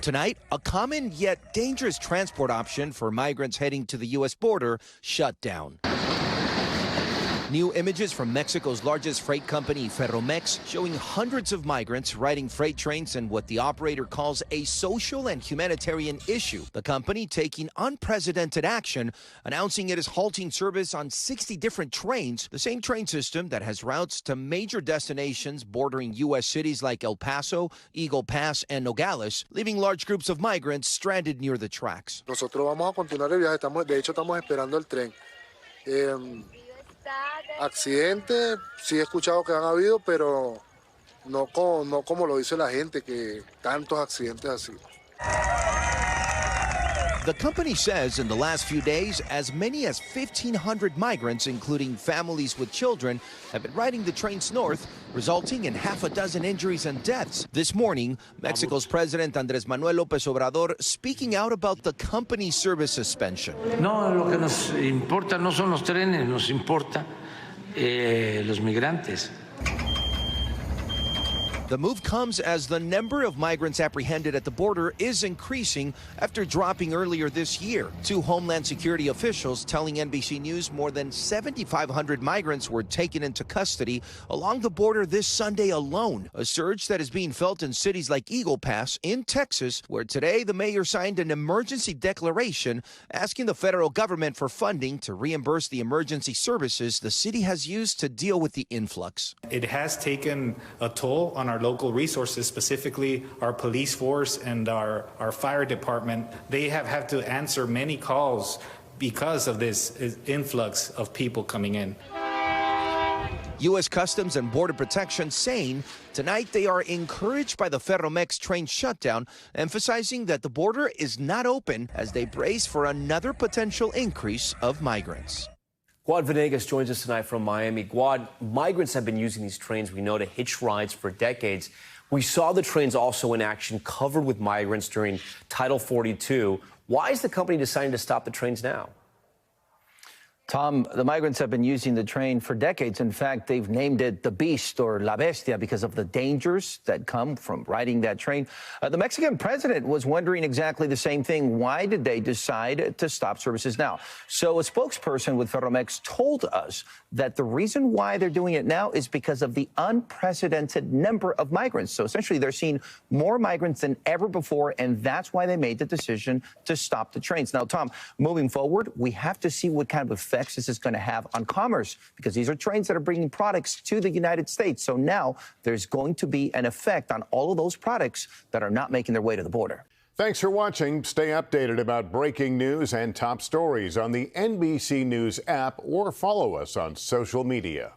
Tonight, a common yet dangerous transport option for migrants heading to the U.S. border shut down. New images from Mexico's largest freight company, Ferromex, showing hundreds of migrants riding freight trains in what the operator calls a social and humanitarian issue. The company taking unprecedented action, announcing it is halting service on 60 different trains, the same train system that has routes to major destinations bordering U.S. cities like El Paso, Eagle Pass, and Nogales, leaving large groups of migrants stranded near the tracks. Nosotros vamos a continuar el viaje. De hecho, estamos esperando el tren. Accidentes, sí he escuchado que han habido, pero no como lo dice la gente, que tantos accidentes así. The company says in the last few days, as many as 1,500 migrants, including families with children, have been riding the trains north, resulting in half a dozen injuries and deaths. This morning, Mexico's President Andrés Manuel López Obrador speaking out about the company's service suspension. No, lo que nos importa no son los trenes, nos importa los migrantes. The move comes as the number of migrants apprehended at the border is increasing after dropping earlier this year. Two Homeland Security officials telling NBC News more than 7,500 migrants were taken into custody along the border this Sunday alone, a surge that is being felt in cities like Eagle Pass in Texas, where today the mayor signed an emergency declaration asking the federal government for funding to reimburse the emergency services the city has used to deal with the influx. It has taken a toll on our local resources, specifically our police force and our fire department. They have had to answer many calls because of this influx of people coming in. U.S. Customs and Border Protection saying tonight they are encouraged by the Ferromex train shutdown, emphasizing that the border is not open as they brace for another potential increase of migrants. Guad Venegas joins us tonight from Miami. Guad, migrants have been using these trains, we know, to hitch rides for decades. We saw the trains also in action, covered with migrants during Title 42. Why is the company deciding to stop the trains now? Tom, the migrants have been using the train for decades. In fact, they've named it the Beast or La Bestia because of the dangers that come from riding that train. The Mexican president was wondering exactly the same thing. Why did they decide to stop services now? So a spokesperson with Ferromex told us that the reason why they're doing it now is because of the unprecedented number of migrants. So essentially, they're seeing more migrants than ever before, and that's why they made the decision to stop the trains. Now, Tom, moving forward, we have to see what kind of effect this is going to have on commerce, because these are trains that are bringing products to the United States. So now there's going to be an effect on all of those products that are not making their way to the border. Thanks for watching. Stay updated about breaking news and top stories on the NBC News app or follow us on social media.